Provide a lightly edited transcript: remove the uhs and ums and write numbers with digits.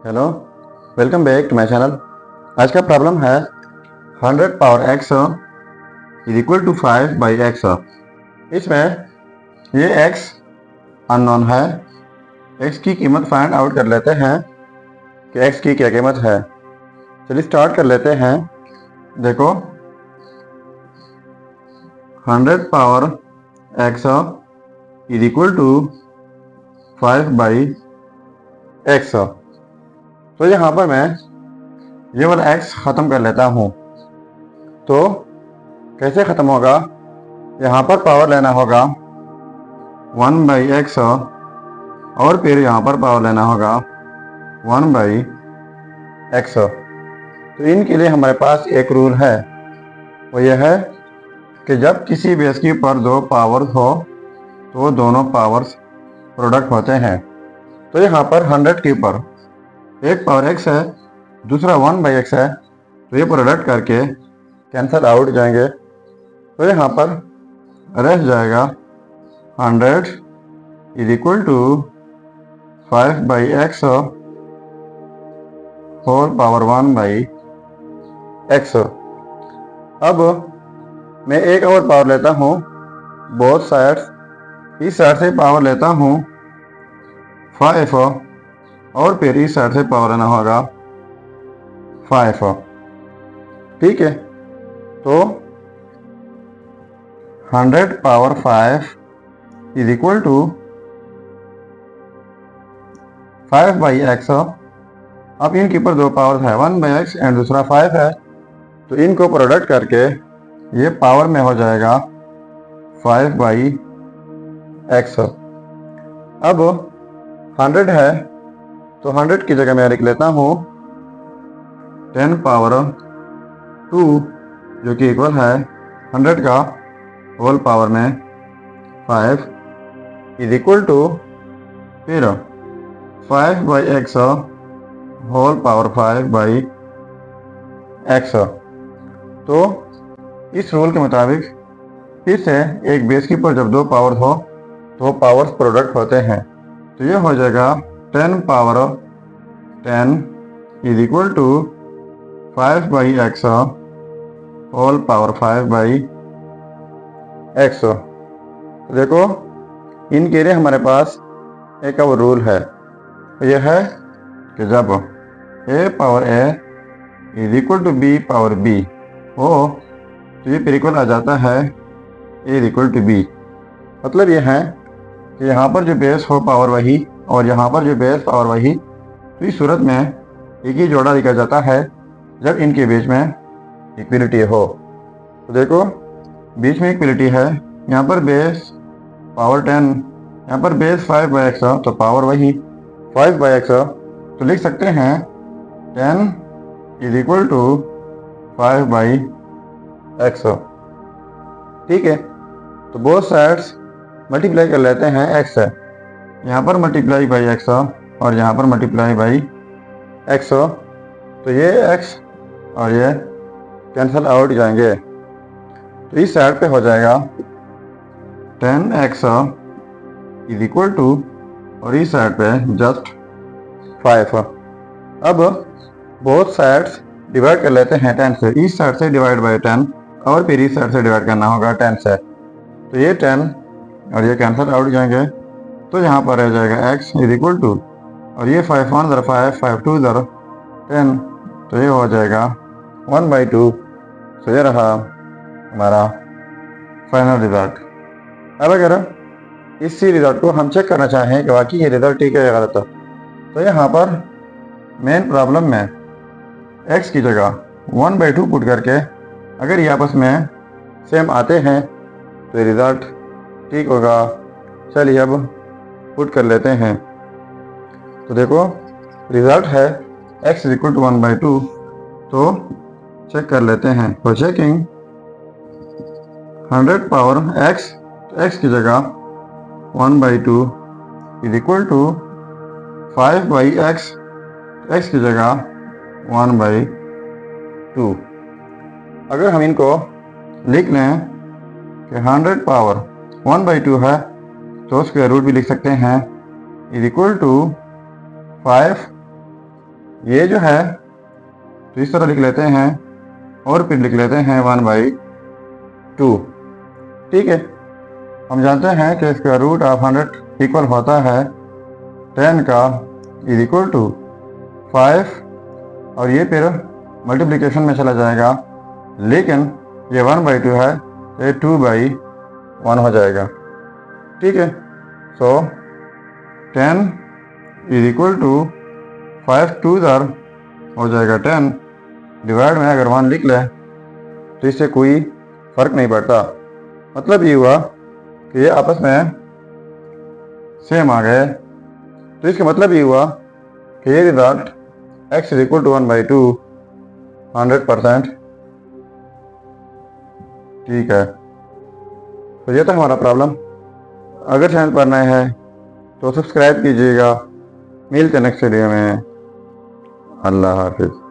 Hello, welcome back to my channel. आज का problem है 100 power x is equal to 5 by x. इसमें ये x अननोन है। x की कीमत फाइंड आउट कर लेते हैं कि x की क्या कीमत है। चलिए स्टार्ट कर लेते हैं। देखो 100 power x is equal to 5 by x. तो यहाँ पर मैं ये वाला x ख़त्म कर लेता हूँ। तो कैसे ख़त्म होगा? यहाँ पर पावर लेना होगा 1 बाई एक्स और फिर यहाँ पर पावर लेना होगा 1 बाई एक्स। तो इनके लिए हमारे पास एक रूल है, वो यह है कि जब किसी बेस के ऊपर दो पावर्स हो तो दोनों पावर्स प्रोडक्ट होते हैं। तो यहाँ पर 100 के ऊपर एक पावर x है, दूसरा 1 बाई एक्स है, तो ये प्रोडक्ट करके कैंसल आउट जाएंगे। तो यहाँ पर रह जाएगा 100 is equal to 5 by x whole power 1 by x. अब मैं एक और पावर लेता हूँ बोथ साइड्स। इस साइड से पावर लेता हूँ 5 और फिर इस साइड से पावर लेना होगा 5। ठीक है, तो 100 power 5 is equal to 5 by x. अब इनके ऊपर दो पावर है, 1 बाई एक्स एंड दूसरा 5 है, तो इनको प्रोडक्ट करके ये पावर में हो जाएगा 5 बाई एक्स। अब 100 है तो 100 की जगह मैं लिख लेता हूँ 10 पावर 2 जो कि इक्वल है 100 का होल पावर में 5 इज इक्वल टू फिर 5 by x whole power 5 by x. तो इस रूल के मुताबिक फिर से एक बेस के ऊपर जब दो पावर हो तो पावर्स प्रोडक्ट होते हैं। तो ये हो जाएगा 10 power 10 is equal to 5 by x whole power 5 by x. तो देखो इनके लिए हमारे पास एक और रूल है, यह है कि जब a power a is equal to b power b हो तो ये फिर इक्वल आ जाता है a is equal to b। मतलब ये है कि यहाँ पर जो बेस हो पावर वही और यहाँ पर जो बेस पावर वही। तो इस सूरत में एक ही जोड़ा लिखा जाता है जब इनके बीच में इक्विलिटी हो। तो देखो बीच में इक्विलिटी है, यहाँ पर बेस पावर 10, यहाँ पर बेस 5 बाई एक्स तो पावर वही 5 बाई एक्स। तो लिख सकते हैं 10 is equal to 5 by x. ठीक है, तो बोथ साइड्स मल्टीप्लाई कर लेते हैं x से। यहाँ पर मल्टीप्लाई बाई एक्स और यहाँ पर मल्टीप्लाई बाई एक्स। तो ये x और ये कैंसल आउट जाएंगे, तो इस साइड पे हो जाएगा 10x इज इक्वल टू और इस साइड पे जस्ट 5। अब बोथ साइड्स डिवाइड कर लेते हैं 10 से। इस साइड से डिवाइड बाई 10 और फिर इस साइड से डिवाइड करना होगा 10 से। तो ये 10 और ये कैंसल आउट जाएंगे, तो यहाँ पर रह जाएगा x इज इक्वल टू और ये 5 1 ज़रा 5 5 2 ज़रा 10, तो ये हो जाएगा 1 बाई 2। तो ये रहा हमारा फाइनल रिज़ल्ट। अब अगर इसी रिज़ल्ट को हम चेक करना चाहें कि वाकई ये रिज़ल्ट ठीक है या गलत, तो यहाँ पर मेन प्रॉब्लम में x की जगह 1 बाई 2 पुट करके अगर ये आपस में सेम आते हैं तो ये रिज़ल्ट ठीक होगा। चलिए अब पुट कर लेते हैं। तो देखो रिज़ल्ट है x is equal to 1 by 2। तो चेक कर लेते हैं। तो चेकिंग 100 पावर x, तो x की जगह 1 by 2 is equal to 5 by x, x की जगह 1 बाई 2। अगर हम इनको लिख लें कि 100 पावर 1 बाई 2 है तो स्क्वायर रूट भी लिख सकते हैं इज इक्वल टू 5 ये जो है तो इस तरह लिख लेते हैं और फिर लिख लेते हैं 1/2। ठीक है, हम जानते हैं कि स्क्वायर रूट ऑफ 100 इक्वल होता है 10 का इज इक्वल टू 5 और ये फिर मल्टीप्लिकेशन में चला जाएगा, लेकिन ये 1/2 है तो ये 2/1 हो जाएगा। ठीक है, सो 10 इज इक्वल टू 5 2 हो जाएगा 10, डिवाइड में अगर 1 लिख लें तो इससे कोई फ़र्क नहीं पड़ता। मतलब ये हुआ कि ये आपस में सेम आ गए, तो इसका मतलब ये हुआ कि ये result x is equal to 1/2 100%। ठीक है, तो ये था हमारा प्रॉब्लम। अगर चैनल पर नए हैं तो सब्सक्राइब कीजिएगा। मिलते हैं नेक्स्ट वीडियो में। अल्लाह हाफिज़।